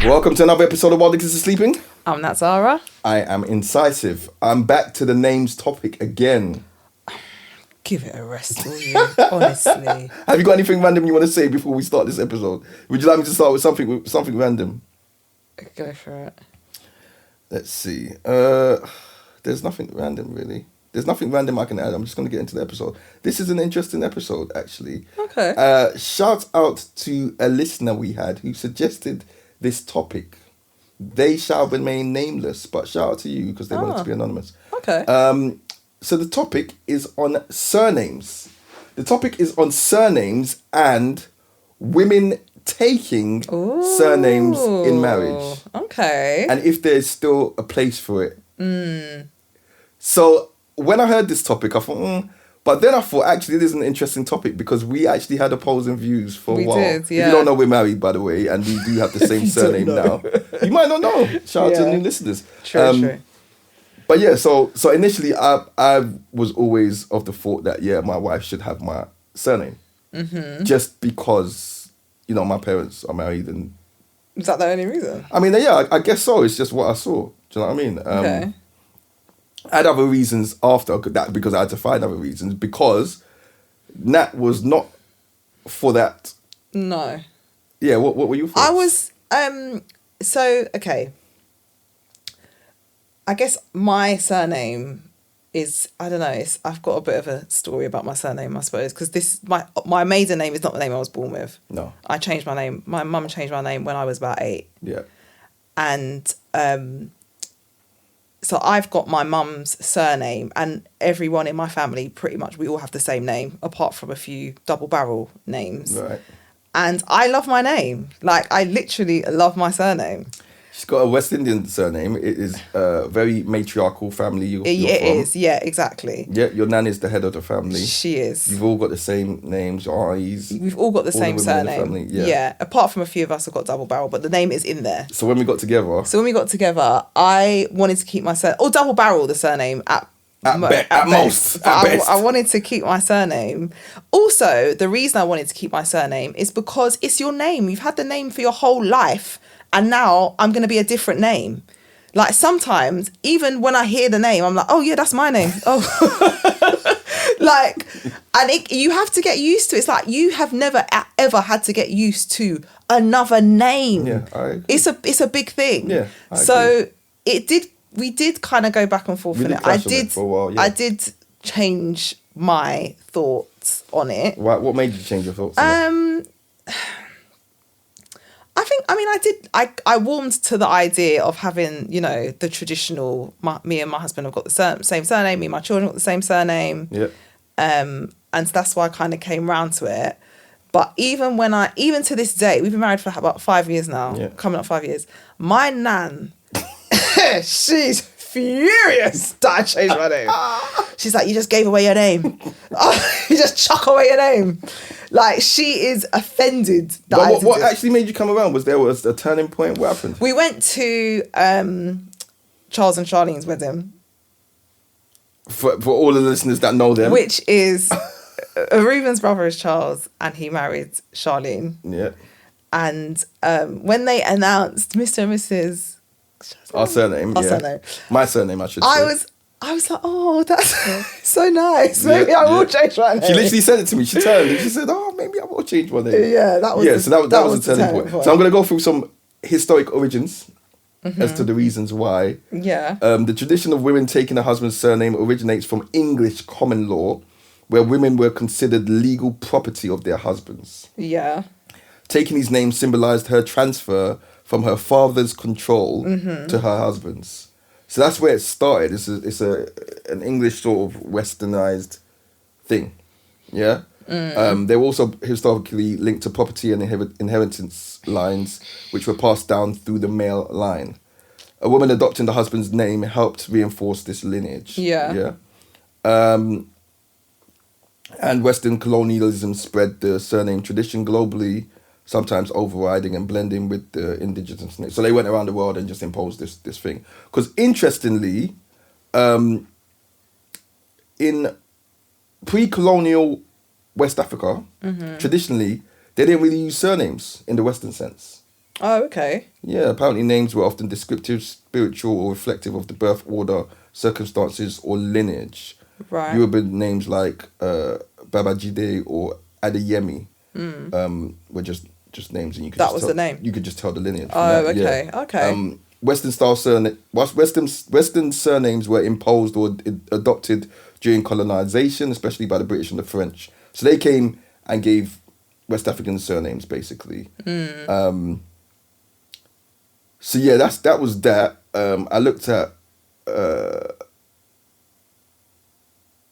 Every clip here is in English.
Welcome to another episode of While Niggas Are Sleeping. I'm Nat Zara. I am Incisive. I'm back to the names topic again. Give it a rest, will you? Honestly. Have you got anything random you want to say before we start this episode? Would you like me to start with something random? Go for it. Let's see. There's nothing random, really. There's nothing random I can add. I'm just going to get into the episode. This is an interesting episode, actually. Okay. Shout out to a listener we had who suggested this topic. They shall remain nameless, but shout out to you because they wanted to be anonymous. Okay. So the topic is on surnames. The topic is on surnames and women taking surnames in marriage. Okay. And if there's still a place for it. So when I heard this topic, I thought, but then I thought, actually, this is an interesting topic because we actually had opposing views for a while. We did, yeah. If you don't know, we're married, by the way, and we do have the same surname now. You might not know. Shout out to new listeners. True. But yeah, so initially, I was always of the thought that, my wife should have my surname. Mm-hmm. Just because, my parents are married. And is that the only reason? I mean, yeah, I guess so. It's just what I saw. Do you know what I mean? Okay. I had other reasons after that because I had to find other reasons because Nat was not for that. No. Yeah, what were you for? I was, okay. I guess my surname is, I don't know, I've got a bit of a story about my surname, I suppose, because my maiden name is not the name I was born with. No. I changed my name. My mum changed my name when I was about 8. Yeah. And, so I've got my mum's surname and everyone in my family, pretty much, we all have the same name, apart from a few double barrel names. Right. And I love my name. Like, I literally love my surname. She's got a West Indian surname. It is a very matriarchal family you're It from. is, yeah, exactly. Yeah, your nan is the head of the family. She is. You've all got the same names, your aunties. We've all got the same surname. Yeah, apart from a few of us have got double barrel, but the name is in there. So when we got together... I wanted to keep my surname... Or double barrel, the surname, at most. I wanted to keep my surname. Also, the reason I wanted to keep my surname is because it's your name. You've had the name for your whole life. And now I'm going to be a different name. Like sometimes, even when I hear the name, I'm like, oh yeah, that's my name. Oh, you have to get used to it. It's like you have never ever had to get used to another name. Yeah, I agree. It's a big thing. Yeah, I agree. We did kind of go back and forth on it. I did for a while, yeah. I did change my thoughts on it. What made you change your thoughts on it? I warmed to the idea of having, the traditional, me and my husband have got the same surname, me and my children got the same surname. Yeah. And so that's why I kind of came round to it. But even to this day, we've been married for about 5 years now, coming up 5 years. My nan, she's furious that I changed my name. She's like, you just gave away your name. You just chuck away your name. Like, she is offended that I did what it. actually made you come around? Was there a turning point? What happened? We went to Charles and Charlene's wedding. For all the listeners that know them. Which is, Reuben's brother is Charles and he married Charlene. Yeah. And when they announced Mr. and Mrs. Our surname. My surname, I should say. I was like, oh, that's so nice. Maybe I will change my name. She literally said it to me. She turned and she said, oh, maybe I will change my name. Yeah, that was that was a turning point. So I'm going to go through some historic origins as to the reasons why. Yeah. The tradition of women taking a husband's surname originates from English common law, where women were considered legal property of their husbands. Yeah. Taking his name symbolised her transfer from her father's control to her husband's. So that's where it started. It's an English sort of westernized thing. Yeah. They were also historically linked to property and inheritance lines, which were passed down through the male line. A woman adopting the husband's name helped reinforce this lineage. Yeah. And Western colonialism spread the surname tradition globally, sometimes overriding and blending with the indigenous name. So they went around the world and just imposed this thing. Because interestingly, in pre-colonial West Africa, traditionally, they didn't really use surnames in the Western sense. Oh, okay. Yeah, apparently names were often descriptive, spiritual, or reflective of the birth order, circumstances, or lineage. Right. Yoruba names like Babajide or Adeyemi were just names, and you could That just was tell, the name? You could just tell the lineage. From Oh, that. okay, Yeah. okay. Western surnames were imposed or adopted during colonization, especially by the British and the French. So they came and gave West African surnames, basically. So yeah, that was that. I looked at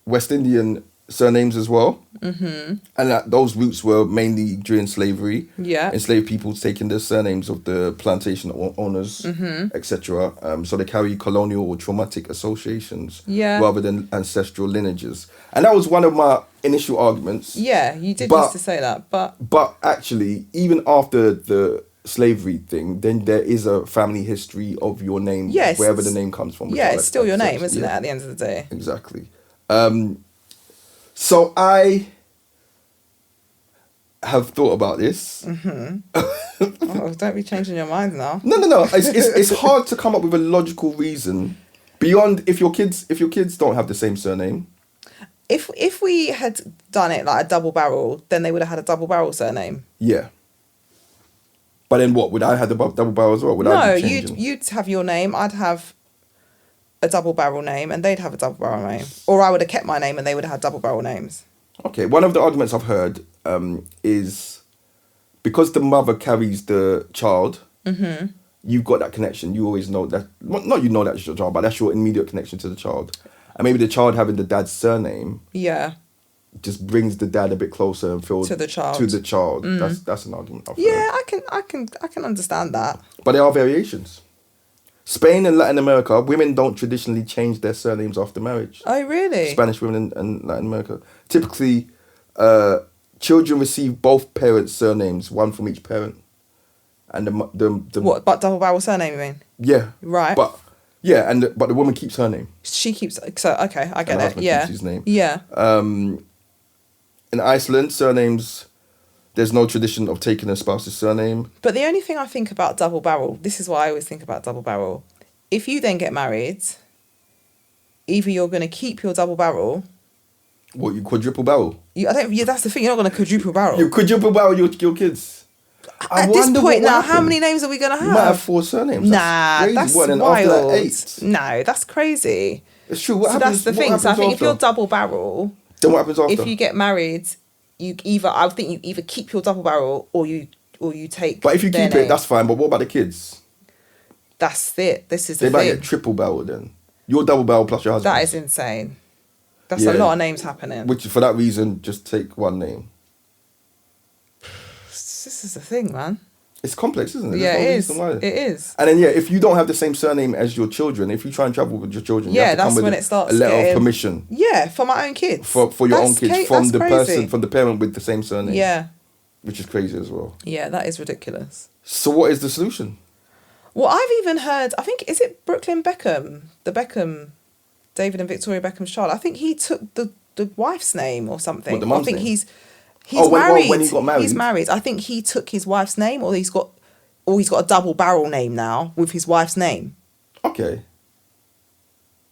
West Indian surnames as well, and those roots were mainly during slavery. Yeah. Enslaved people taking the surnames of the plantation owners, etc. So they carry colonial or traumatic associations, rather than ancestral lineages. And that was one of my initial arguments. Yeah, you did used to say that, but actually, even after the slavery thing, then there is a family history of your name, wherever the name comes from. Yeah, it's still your name, isn't it? At the end of the day, exactly. So I have thought about this. Oh, don't be changing your mind now. No. It's hard to come up with a logical reason beyond if your kids don't have the same surname. If we had done it like a double barrel, then they would have had a double barrel surname. Yeah. But then what? Would I have the double barrel as well? No, you'd have your name. I'd have a double barrel name, and they'd have a double barrel name. Or I would have kept my name, and they would have had double barrel names. Okay, one of the arguments I've heard is because the mother carries the child, you've got that connection. You always know that. Well, not you know that's your child, but that's your immediate connection to the child. And maybe the child having the dad's surname. Yeah. Just brings the dad a bit closer and feels to the child. That's an argument. I can understand that. But there are variations. Spain and Latin America, women don't traditionally change their surnames after marriage. Oh, really? Spanish women and Latin America. Typically, children receive both parents' surnames, one from each parent. And the what? But double barrel surname, you mean? Yeah. Right. But the woman keeps her name. She keeps okay. I get it. Keeps his name. Yeah. In Iceland, surnames, there's no tradition of taking a spouse's surname. But the only thing I think about double barrel, this is what I always think about double barrel. If you then get married, either you're going to keep your double barrel. What, you quadruple barrel? That's the thing, you're not going to quadruple barrel. You quadruple barrel your kids. At this point now, how many names are we going to have? You might have 4 surnames. That's wild. After that, 8. No, that's crazy. It's true. That's the thing. So I think if you're double barrel... Then what happens after? If you get married, you either keep your double barrel or you take. But if you keep it, that's fine. But what about the kids? That's it. This is the thing. They might get triple barrel then. Your double barrel plus your husband. That is insane. That's a lot of names happening. Which, for that reason, just take one name. This is the thing, man. It's complex, isn't it? Yeah, it is. It is. And then, if you don't have the same surname as your children, if you try and travel with your children, you have to come with it starts a letter of permission. Yeah, for my own kids. For your own kids, from the parent with the same surname. Yeah. Which is crazy as well. Yeah, that is ridiculous. So what is the solution? Well, I've even heard, I think, is it Brooklyn Beckham? The Beckham, David and Victoria Beckham's child. I think he took the wife's name or something. What, the mum's I think name? he's married. When he got married? He's married. I think he took his wife's name, or he's got a double barrel name now with his wife's name. Okay.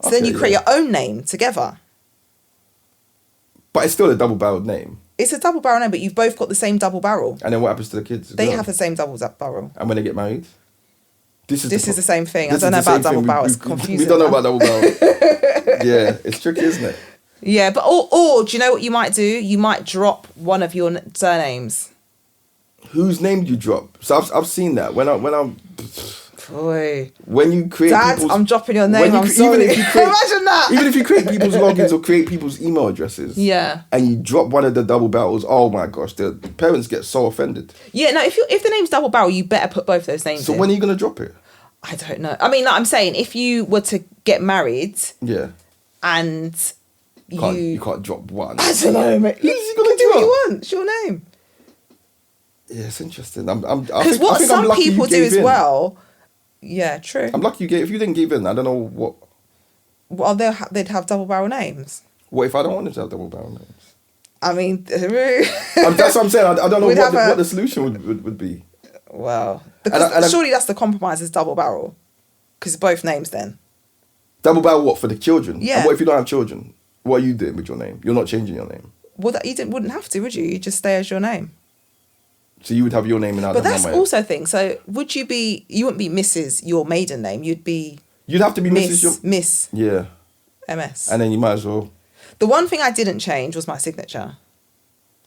So then you create your own name together. But it's still a double barreled name. It's a double barrel name, but you've both got the same double barrel. And then what happens to the kids? They have the same double barrel. And when they get married? This is the same thing. I don't know about double barrel. It's confusing. We don't know about double barrel. Yeah, it's tricky, isn't it? Yeah, but or do you know what you might do? You might drop one of your surnames. Whose name do you drop? So I've seen that when you create Dad, I'm dropping your name. I'm sorry. Imagine that. Even if you create people's logins or create people's email addresses. Yeah. And you drop one of the double barrels. Oh my gosh, the parents get so offended. Yeah. No. If the name's double barrel, you better put both those names. So when are you gonna drop it? I don't know. I mean, like I'm saying, if you were to get married. Yeah. And you can't drop one. I don't know, mate. You can do what you want. It's your name. Yeah, it's interesting. Because what some people do as well. Yeah, true. I'm lucky you gave. If you didn't give in, I don't know what. Well, they'd have double barrel names. What if I don't want them to have double barrel names? I mean, that's what I'm saying. I don't know what the solution would be. Well, because surely that's the compromise is double barrel. Because both names then. Double barrel what, for the children? Yeah. And what if you don't have children? What are you doing with your name? You're not changing your name. Well, wouldn't have to, would you? You just stay as your name. So you would have your name and I'd But have that's my also a thing. So you wouldn't be Mrs. your maiden name. You'd have to be Miss. Yeah. MS. And then you might as well. The one thing I didn't change was my signature.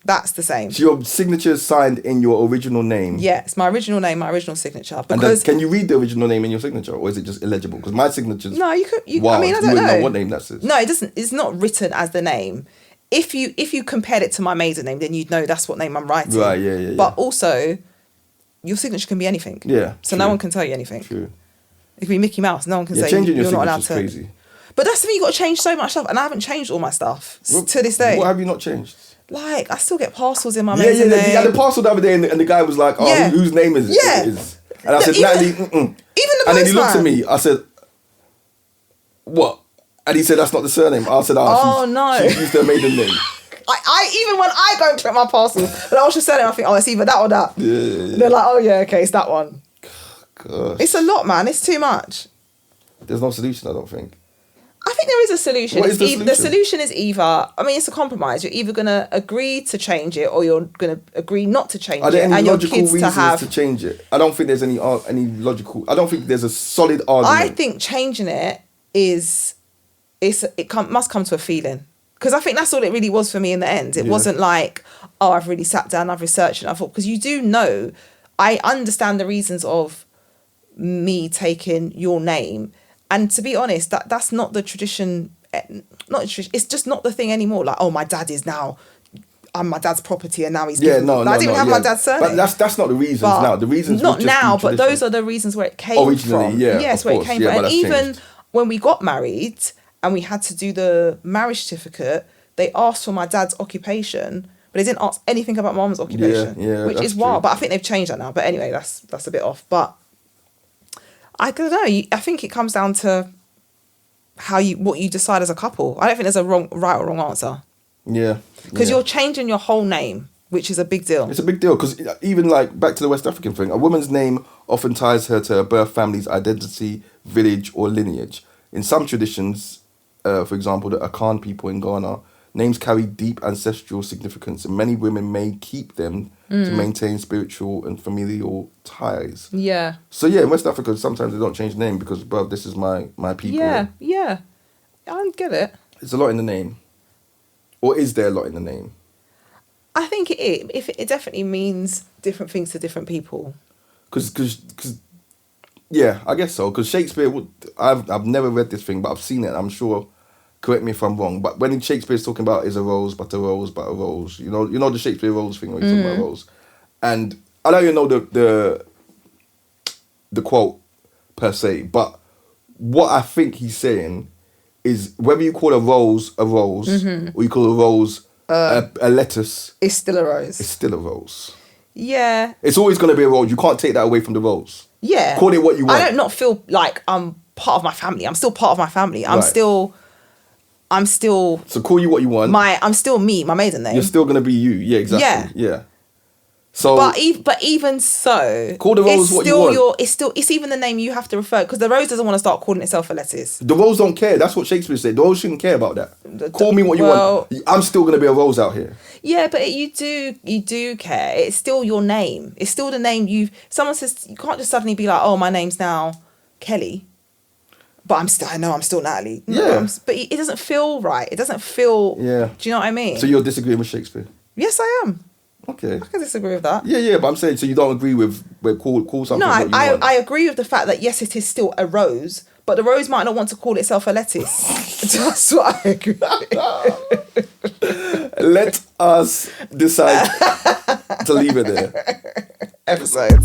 That's the same. So your signature is signed in your original name? Yeah, it's my original name, my original signature. Because and then, can you read the original name in your signature, or is it just illegible? Because my signature's no, you could. Wild. I mean, I don't you wouldn't know what name that is. No, it doesn't. It's not written as the name. If you compared it to my maiden name, then you'd know that's what name I'm writing. Right. Yeah. But also, your signature can be anything. Yeah. So true. no one can tell you anything. True. It could be Mickey Mouse. No one can say changing you're your not allowed signature to. is crazy. But that's the thing, you got to change so much stuff, and I haven't changed all my stuff to this day. What have you not changed? Like, I still get parcels in my Yeah. maiden name. You had a parcel the other day, and the guy was like, "Oh, whose name is it?" Yeah. It is. And I said, "Natalie." Even the postman. And then he looked at me. I said, "What?" And he said, "That's not the surname." I said, "Oh no, she used her maiden name." I even when I go and check my parcel, but I was just saying, I think, it's either that or that. Yeah. They're like, "Oh yeah, okay, it's that one." Gosh. It's a lot, man. It's too much. There's no solution, I don't think. I think there is a solution. What is the solution? The solution is either, it's a compromise. You're either going to agree to change it or you're going to agree not to change it. Are there any and logical your kids reasons to change it? I don't think there's any logical... I don't think there's a solid argument. I think changing it must come to a feeling. Because I think that's all it really was for me in the end. It wasn't like, I've really sat down, I've researched it. I thought, because you do know, I understand the reasons of me taking your name. And to be honest, that's not the tradition. It's just not the thing anymore. Like, my dad is now, I'm my dad's property, and now he's I didn't have my dad's surname. But that's not the reasons now. The reasons not now, but those are the reasons where it came originally, from. Yeah, yes, where it came from. And even changed. when we got married and we had to do the marriage certificate, they asked for my dad's occupation, but they didn't ask anything about my mum's occupation. Yeah, which is wild. But I think they've changed that now. But anyway, that's a bit off. But I don't know. I think it comes down to what you decide as a couple. I don't think there's a right or wrong answer. Yeah. Because you're changing your whole name, which is a big deal. It's a big deal because even like back to the West African thing, a woman's name often ties her to her birth family's identity, village, or lineage. In some traditions, for example, the Akan people in Ghana, names carry deep ancestral significance, and many women may keep them to maintain spiritual and familial ties. Yeah. So in West Africa, sometimes they don't change the name because, bro, this is my people. Yeah. I get it. There's a lot in the name. Or is there a lot in the name? I think it definitely means different things to different people. Because I guess so. Because Shakespeare, I've never read this thing, but I've seen it. I'm sure. Correct me if I'm wrong, but when Shakespeare's talking about is a rose, but a rose, but a rose, you know the Shakespeare rose thing where he's talking about rose, and I don't even know the quote per se, but what I think he's saying is whether you call a rose or you call a rose a lettuce, it's still a rose. It's still a rose. Yeah, it's always going to be a rose. You can't take that away from the rose. Yeah, call it what you want. I don't not feel like I'm part of my family. I'm still part of my family. I'm still. So call you what you want. I'm still me. My maiden name. You're still gonna be you. Yeah, exactly. Yeah. So. But even so, call the rose what you want. It's even the name you have to refer, because the rose doesn't want to start calling itself a lettuce. The rose don't care. That's what Shakespeare said. The rose shouldn't care about that. Call me what you want. I'm still gonna be a rose out here. Yeah, but you do care. It's still your name. It's still the name someone says, you can't just suddenly be like, my name's now Kelly. But I know I'm still Natalie. No, but it doesn't feel right. It doesn't feel... Yeah. Do you know what I mean? So you're disagreeing with Shakespeare? Yes, I am. Okay. I can disagree with that. Yeah, but I'm saying, so you don't agree with call something what you want? I agree with the fact that, yes, it is still a rose, but the rose might not want to call itself a lettuce. That's what I agree. Let us decide to leave it there. Episode.